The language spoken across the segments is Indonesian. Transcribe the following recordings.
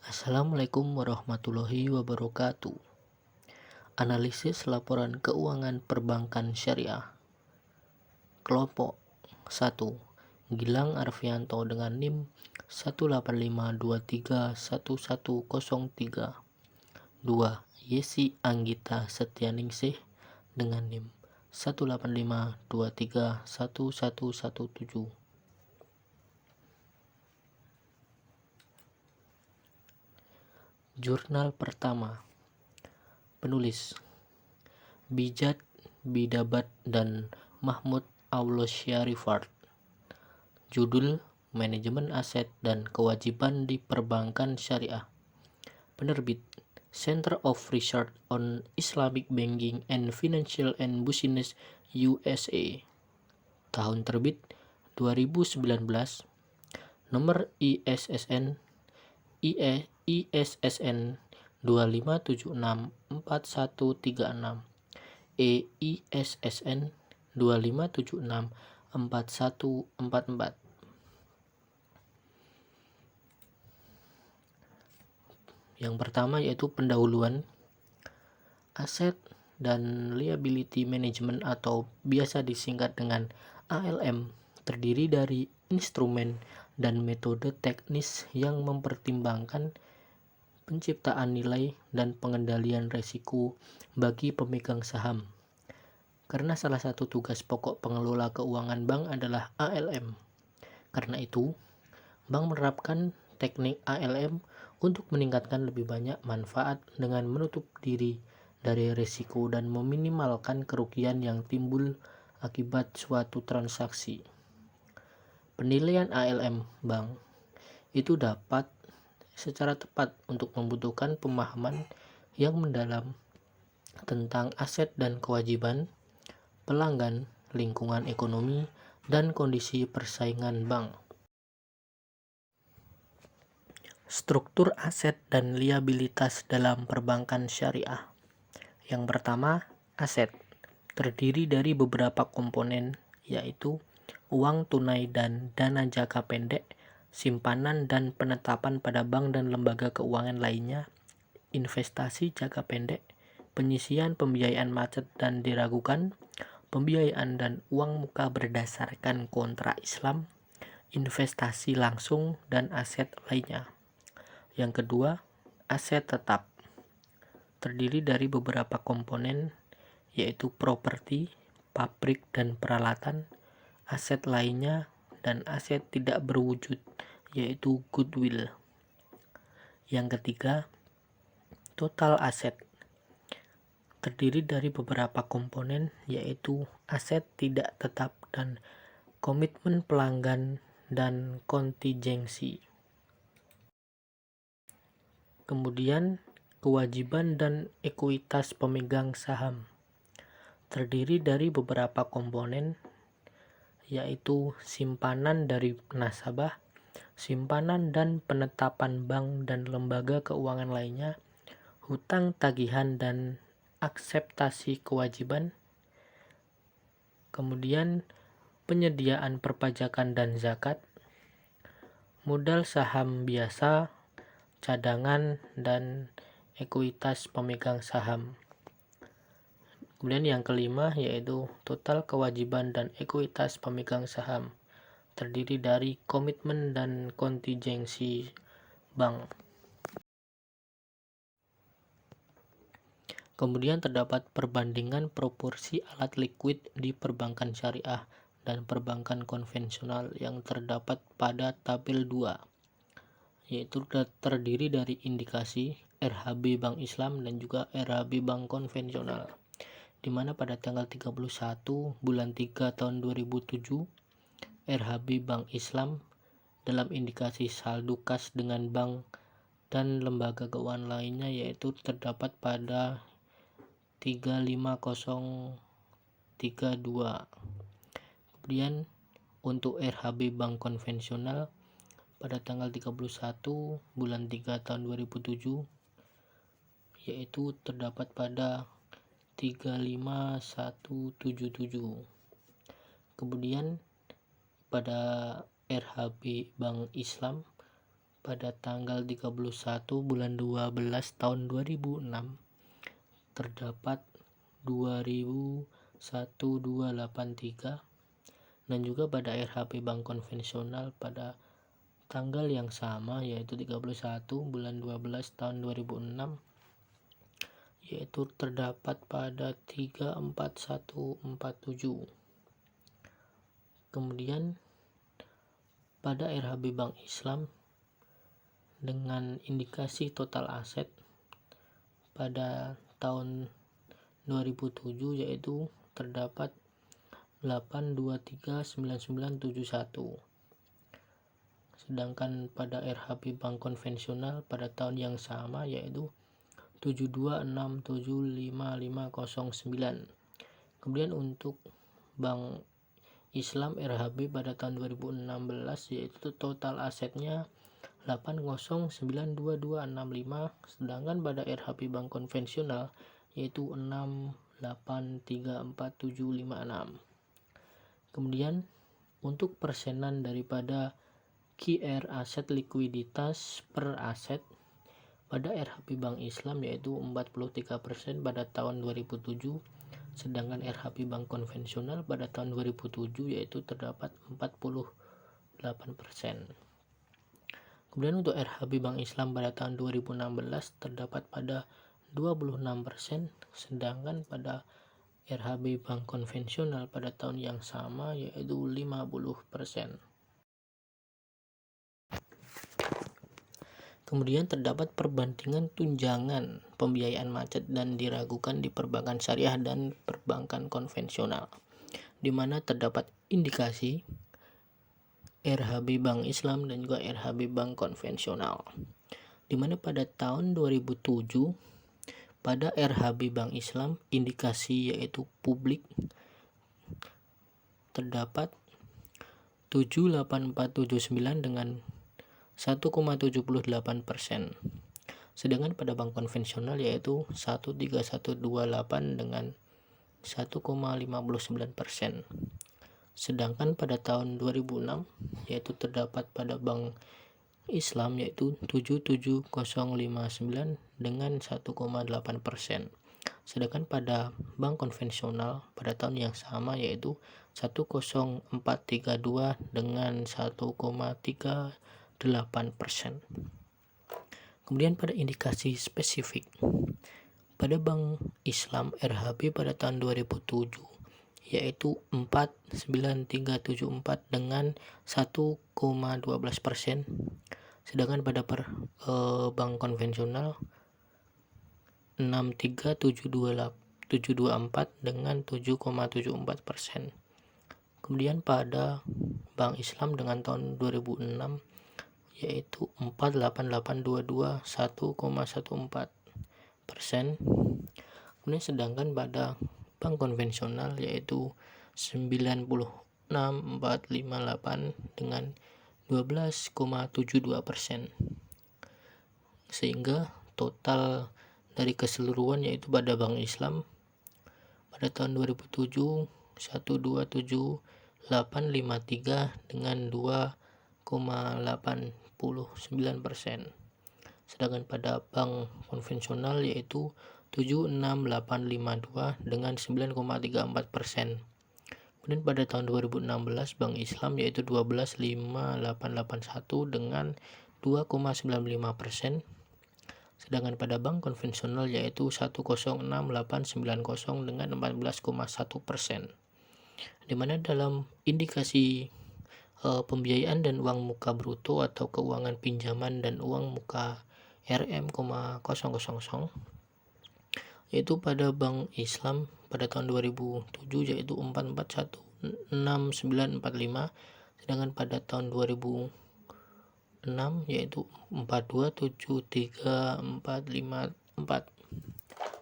Assalamualaikum warahmatullahi wabarakatuh. Analisis laporan keuangan perbankan syariah. Kelompok 1. Gilang Arfianto dengan NIM 185231103. 2. Yesi Anggita Setianingsih dengan NIM 185231117. Jurnal pertama. Penulis Bijat Bidabat dan Mahmud Aulosyarifard. Judul Manajemen Aset dan Kewajiban di Perbankan Syariah. Penerbit Center of Research on Islamic Banking and Financial and Business USA. Tahun terbit 2019. Nomor ISSN ISSN 25764136, EISSN 25764144. Yang pertama yaitu pendahuluan. Aset dan liability management atau biasa disingkat dengan ALM terdiri dari instrumen dan metode teknis yang mempertimbangkan penciptaan nilai dan pengendalian risiko bagi pemegang saham. Karena salah satu tugas pokok pengelola keuangan bank adalah ALM. Karena itu, bank menerapkan teknik ALM untuk meningkatkan lebih banyak manfaat dengan menutup diri dari risiko dan meminimalkan kerugian yang timbul akibat suatu transaksi. Penilaian ALM bank itu dapat secara tepat untuk membutuhkan pemahaman yang mendalam tentang aset dan kewajiban, pelanggan, lingkungan ekonomi, dan kondisi persaingan bank. Struktur aset dan liabilitas dalam perbankan syariah. Yang pertama, aset terdiri dari beberapa komponen, yaitu uang tunai dan dana jangka pendek, simpanan dan penetapan pada bank dan lembaga keuangan lainnya, investasi jangka pendek, penyisian pembiayaan macet dan diragukan, pembiayaan dan uang muka berdasarkan kontrak Islam, investasi langsung, dan aset lainnya. Yang kedua, aset tetap terdiri dari beberapa komponen, yaitu properti, pabrik dan peralatan, aset lainnya, dan aset tidak berwujud, yaitu goodwill. Yang ketiga, total aset terdiri dari beberapa komponen, yaitu aset tidak tetap dan komitmen pelanggan dan kontingensi. Kemudian, kewajiban dan ekuitas pemegang saham terdiri dari beberapa komponen, yaitu simpanan dari nasabah, simpanan dan penetapan bank dan lembaga keuangan lainnya, hutang tagihan dan akseptasi kewajiban, kemudian penyediaan perpajakan dan zakat, modal saham biasa, cadangan, dan ekuitas pemegang saham. Kemudian yang kelima yaitu total kewajiban dan ekuitas pemegang saham terdiri dari komitmen dan kontingensi bank. Kemudian terdapat perbandingan proporsi alat likuid di perbankan syariah dan perbankan konvensional yang terdapat pada tabel 2, yaitu terdiri dari indikasi RHB Bank Islam dan juga RHB Bank Konvensional, di mana pada tanggal 31 bulan 3 tahun 2007 RHB Bank Islam dalam indikasi saldo kas dengan bank dan lembaga keuangan lainnya yaitu terdapat pada 35032. Kemudian untuk RHB Bank Konvensional pada tanggal 31 bulan 3 tahun 2007 yaitu terdapat pada 35177. Kemudian pada RHB Bank Islam pada tanggal 31 bulan 12 tahun 2006 terdapat 201283, dan juga pada RHB bank konvensional pada tanggal yang sama yaitu 31 bulan 12 tahun 2006 yaitu terdapat pada 34147. Kemudian pada RHB Bank Islam dengan indikasi total aset pada tahun 2007 yaitu terdapat 8239971. Sedangkan pada RHB Bank konvensional pada tahun yang sama yaitu 7267559. Kemudian untuk Bank Islam RHB pada tahun 2016 yaitu total asetnya 8092265, sedangkan pada RHB Bank konvensional yaitu 6834756. Kemudian untuk persenan daripada QR aset likuiditas per aset pada RHB Bank Islam yaitu 43% pada tahun 2007, sedangkan RHB Bank konvensional pada tahun 2007 yaitu terdapat 48%. Kemudian untuk RHB Bank Islam pada tahun 2016 terdapat pada 26%, sedangkan pada RHB Bank konvensional pada tahun yang sama yaitu 50%. Kemudian terdapat perbandingan tunjangan pembiayaan macet dan diragukan di perbankan syariah dan perbankan konvensional, di mana terdapat indikasi RHB Bank Islam dan juga RHB Bank konvensional, di mana pada tahun 2007 pada RHB Bank Islam indikasi yaitu publik terdapat 78479 dengan 1,78%, sedangkan pada bank konvensional yaitu 13128 dengan 1,59%. Sedangkan pada tahun 2006 yaitu terdapat pada bank Islam yaitu 77059 dengan 1,8%. Sedangkan pada bank konvensional pada tahun yang sama yaitu 10432 dengan 1,38%. Kemudian pada indikasi spesifik pada bank Islam RHB pada tahun 2007 yaitu 49374 dengan 1,12%, sedangkan pada bank konvensional 63724 dengan 7,74%. Kemudian pada bank Islam dengan tahun 2006 yaitu 48822 1,14%. Kemudian sedangkan pada bank konvensional yaitu 96458 dengan 12,72%. Sehingga total dari keseluruhan yaitu pada bank Islam pada tahun 2007 127.853 dengan 2,89%. Sedangkan pada bank konvensional yaitu 76852 dengan 9,34%. Kemudian pada tahun 2016 bank Islam yaitu 125881 dengan 2,95%. Sedangkan pada bank konvensional yaitu 106890 dengan 14,1%. Di mana dalam indikasi pembiayaan dan uang muka bruto atau keuangan pinjaman dan uang muka RM,000 yaitu pada bank Islam pada tahun 2007 yaitu 4416945, sedangkan pada tahun 2006 yaitu 4273454.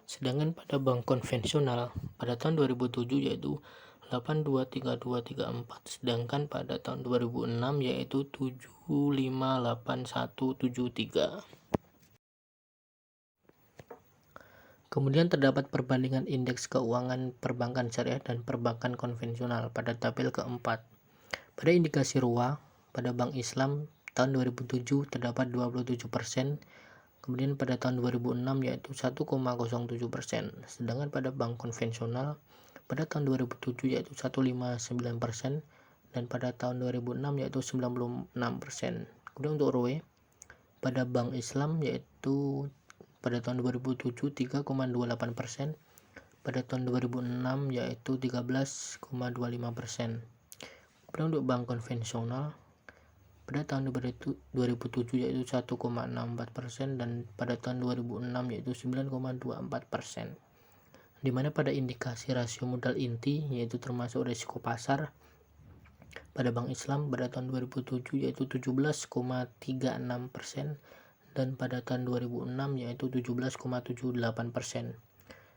Sedangkan pada bank konvensional pada tahun 2007 yaitu 823234, sedangkan pada tahun 2006 yaitu 758173. Kemudian terdapat perbandingan indeks keuangan perbankan syariah dan perbankan konvensional pada tabel keempat. Pada indikasi ROA pada bank Islam tahun 2007 terdapat 27%, kemudian pada tahun 2006 yaitu 1,07%, sedangkan pada bank konvensional pada tahun 2007 yaitu 1,59%, dan pada tahun 2006 yaitu 96%. Kemudian untuk ROE pada bank Islam yaitu pada tahun 2007 3,28%, pada tahun 2006 yaitu 13,25%. Kemudian untuk bank konvensional pada tahun 2007 yaitu 1,64%, dan pada tahun 2006 yaitu 9,24%. Di mana pada indikasi rasio modal inti yaitu termasuk risiko pasar pada bank Islam pada tahun 2007 yaitu 17,36%, dan pada tahun 2006 yaitu 17,78%.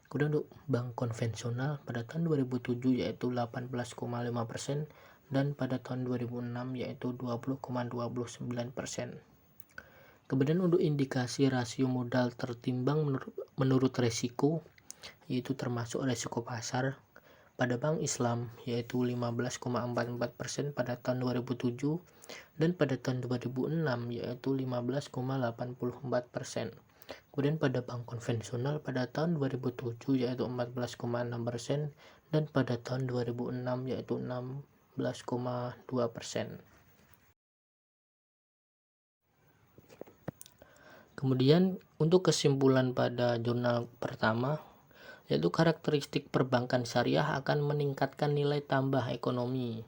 Kemudian untuk bank konvensional pada tahun 2007 yaitu 18,5%, dan pada tahun 2006 yaitu 20,29%. Kemudian untuk indikasi rasio modal tertimbang menurut risiko yaitu termasuk risiko pasar pada bank Islam yaitu 15,44% pada tahun 2007, dan pada tahun 2006 yaitu 15,84%. Kemudian pada bank konvensional pada tahun 2007 yaitu 14,6%, dan pada tahun 2006 yaitu 16,2%. Kemudian untuk kesimpulan pada jurnal pertama yaitu karakteristik perbankan syariah akan meningkatkan nilai tambah ekonomi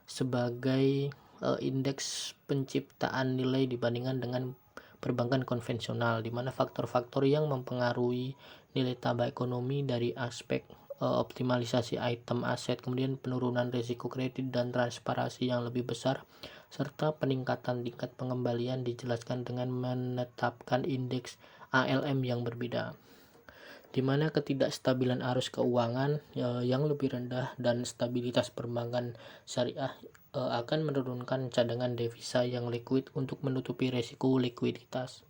sebagai indeks penciptaan nilai dibandingkan dengan perbankan konvensional, di mana faktor-faktor yang mempengaruhi nilai tambah ekonomi dari aspek optimalisasi item aset, kemudian penurunan risiko kredit dan transparansi yang lebih besar, serta peningkatan tingkat pengembalian dijelaskan dengan menetapkan indeks ALM yang berbeda, di mana ketidakstabilan arus keuangan yang lebih rendah dan stabilitas perbankan syariah akan menurunkan cadangan devisa yang liquid untuk menutupi risiko likuiditas.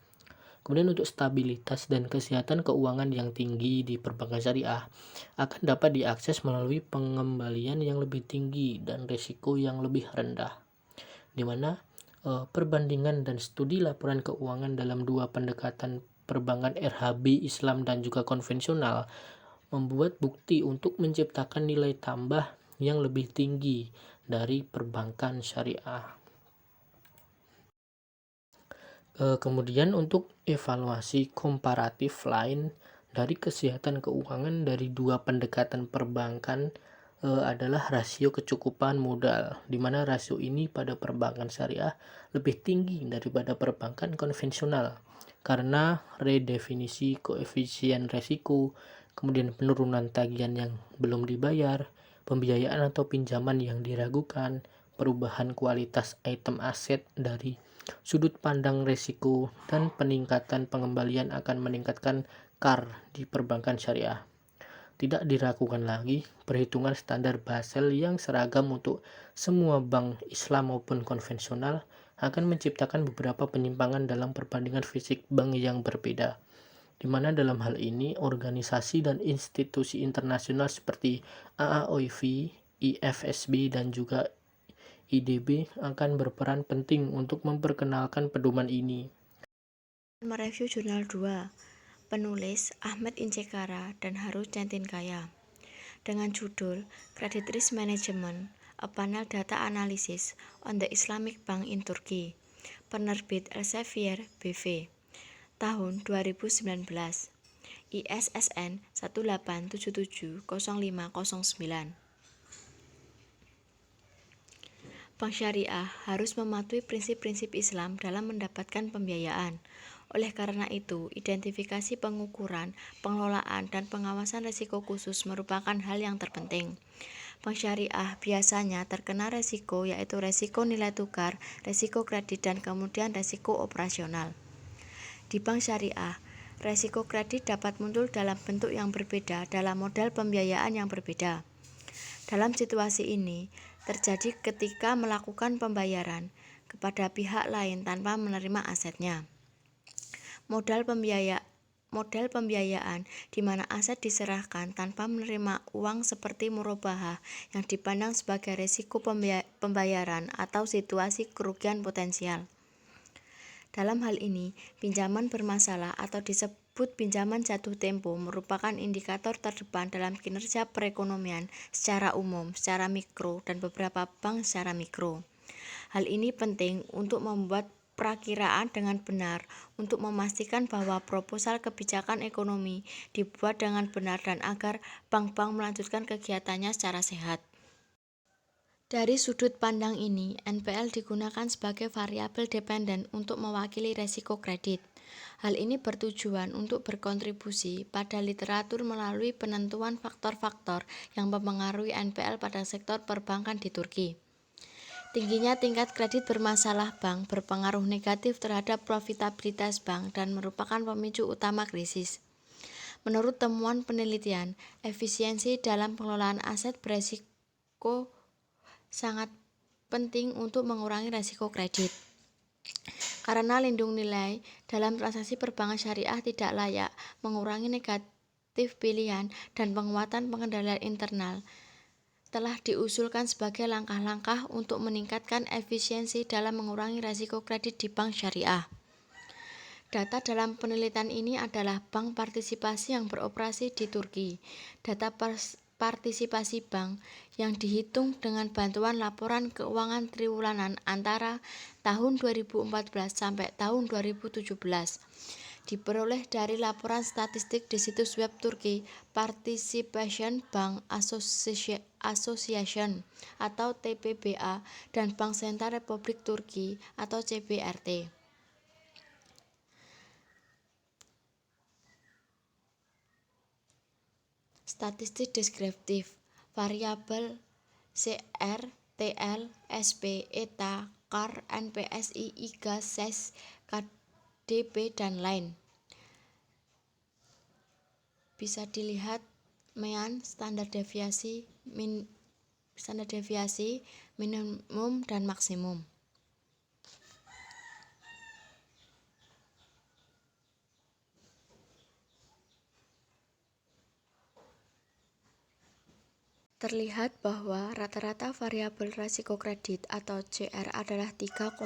Kemudian untuk stabilitas dan kesehatan keuangan yang tinggi di perbankan syariah akan dapat diakses melalui pengembalian yang lebih tinggi dan risiko yang lebih rendah, di mana perbandingan dan studi laporan keuangan dalam dua pendekatan perbankan RHB Islam dan juga konvensional membuat bukti untuk menciptakan nilai tambah yang lebih tinggi dari perbankan syariah. Kemudian untuk evaluasi komparatif lain dari kesehatan keuangan dari dua pendekatan perbankan adalah rasio kecukupan modal, di mana rasio ini pada perbankan syariah lebih tinggi daripada perbankan konvensional karena redefinisi koefisien risiko, kemudian penurunan tagihan yang belum dibayar, pembiayaan atau pinjaman yang diragukan, perubahan kualitas item aset dari sudut pandang risiko, dan peningkatan pengembalian akan meningkatkan CAR di perbankan syariah. Tidak diragukan lagi perhitungan standar Basel yang seragam untuk semua bank Islam maupun konvensional akan menciptakan beberapa penyimpangan dalam perbandingan fisik bank yang berbeda, di mana dalam hal ini organisasi dan institusi internasional seperti AAOIV, IFSB, dan juga IDB akan berperan penting untuk memperkenalkan pedoman ini. Mereview Jurnal 2, penulis Ahmed Incekara dan Harus Centinkaya, dengan judul Credit Risk Management, A Panel Data Analysis on the Islamic Bank in Turkey, penerbit Elsevier BV, tahun 2019, ISSN 18770509. Bank syariah harus mematuhi prinsip-prinsip Islam dalam mendapatkan pembiayaan. Oleh karena itu, identifikasi pengukuran, pengelolaan, dan pengawasan risiko khusus merupakan hal yang terpenting. Bank syariah biasanya terkena risiko, yaitu risiko nilai tukar, risiko kredit, dan kemudian risiko operasional. Di bank syariah, risiko kredit dapat muncul dalam bentuk yang berbeda dalam modal pembiayaan yang berbeda. Dalam situasi ini, terjadi ketika melakukan pembayaran kepada pihak lain tanpa menerima asetnya. Model pembiayaan di mana aset diserahkan tanpa menerima uang seperti murabahah yang dipandang sebagai risiko pembayaran atau situasi kerugian potensial. Dalam hal ini, pinjaman bermasalah atau disebut pinjaman jatuh tempo merupakan indikator terdepan dalam kinerja perekonomian secara umum, secara mikro, dan beberapa bank secara mikro. Hal ini penting untuk membuat perakiraan dengan benar untuk memastikan bahwa proposal kebijakan ekonomi dibuat dengan benar dan agar bank-bank melanjutkan kegiatannya secara sehat. Dari sudut pandang ini, NPL digunakan sebagai variabel dependen untuk mewakili resiko kredit. Hal ini bertujuan untuk berkontribusi pada literatur melalui penentuan faktor-faktor yang mempengaruhi NPL pada sektor perbankan di Turki. Tingginya tingkat kredit bermasalah bank berpengaruh negatif terhadap profitabilitas bank dan merupakan pemicu utama krisis. Menurut temuan penelitian, efisiensi dalam pengelolaan aset beresiko sangat penting untuk mengurangi risiko kredit. Karena lindung nilai dalam transaksi perbankan syariah tidak layak, mengurangi negatif pilihan dan penguatan pengendalian internal telah diusulkan sebagai langkah-langkah untuk meningkatkan efisiensi dalam mengurangi risiko kredit di bank syariah. Data dalam penelitian ini adalah bank partisipasi yang beroperasi di Turki. Data partisipasi bank yang dihitung dengan bantuan laporan keuangan triwulan antara tahun 2014 sampai tahun 2017 diperoleh dari laporan statistik di situs web Turki Participation Bank Association atau TPBA dan Bank Sentral Republik Turki atau CBRT. Statistik deskriptif, variabel CR, TL, SP, ETA, CAR, NPSI, IGA, SES, KDP, dan lain. Bisa dilihat mean, standar deviasi, minimum, dan maksimum. Terlihat bahwa rata-rata variabel risiko kredit atau CR adalah 3,4%.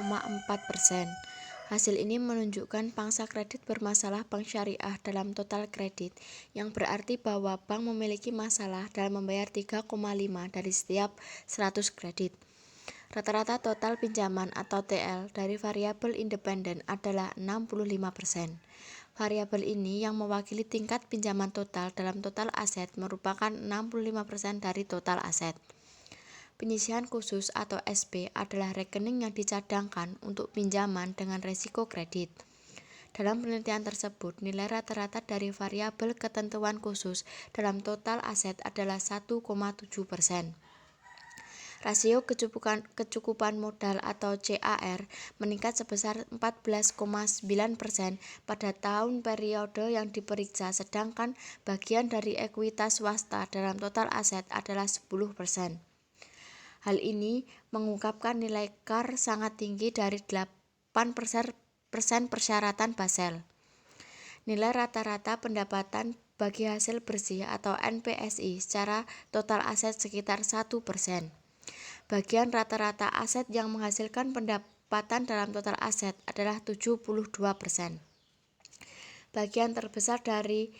Hasil ini menunjukkan pangsa kredit bermasalah bank syariah dalam total kredit, yang berarti bahwa bank memiliki masalah dalam membayar 3,5 dari setiap 100 kredit. Rata-rata total pinjaman atau TL dari variabel independen adalah 65%. Variabel ini yang mewakili tingkat pinjaman total dalam total aset merupakan 65% dari total aset. Penyisihan khusus atau SP adalah rekening yang dicadangkan untuk pinjaman dengan risiko kredit. Dalam penelitian tersebut, nilai rata-rata dari variabel ketentuan khusus dalam total aset adalah 1,7%. Rasio kecukupan modal atau CAR meningkat sebesar 14,9% pada tahun periode yang diperiksa, sedangkan bagian dari ekuitas swasta dalam total aset adalah 10%. Hal ini mengungkapkan nilai CAR sangat tinggi dari 8% persyaratan Basel. Nilai rata-rata pendapatan bagi hasil bersih atau NPSI secara total aset sekitar 1%. Bagian rata-rata aset yang menghasilkan pendapatan dalam total aset adalah 72%. Bagian terbesar dari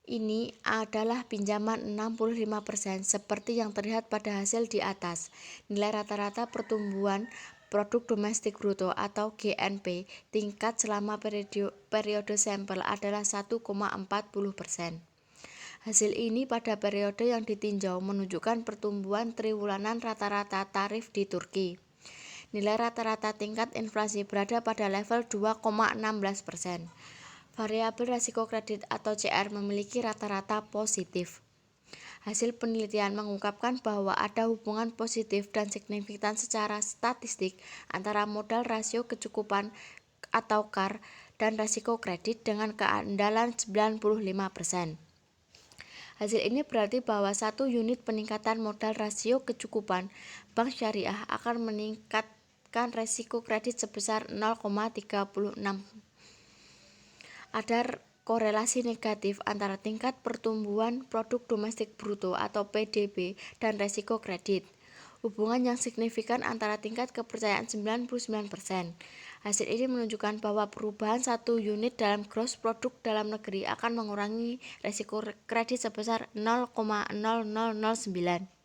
ini adalah pinjaman 65% seperti yang terlihat pada hasil di atas. Nilai rata-rata pertumbuhan produk domestik bruto atau GNP tingkat selama periode sampel adalah 1,40%. Hasil ini pada periode yang ditinjau menunjukkan pertumbuhan triwulanan rata-rata tarif di Turki. Nilai rata-rata tingkat inflasi berada pada level 2,16%. Variabel risiko kredit atau CR memiliki rata-rata positif. Hasil penelitian mengungkapkan bahwa ada hubungan positif dan signifikan secara statistik antara modal rasio kecukupan atau CAR dan risiko kredit dengan keandalan 95%. Hasil ini berarti bahwa 1 unit peningkatan modal rasio kecukupan bank syariah akan meningkatkan risiko kredit sebesar 0,36. Ada korelasi negatif antara tingkat pertumbuhan produk domestik bruto atau PDB dan risiko kredit. Hubungan yang signifikan antara tingkat kepercayaan 99%. Hasil ini menunjukkan bahwa perubahan 1 unit dalam gross produk dalam negeri akan mengurangi resiko kredit sebesar 0,0009.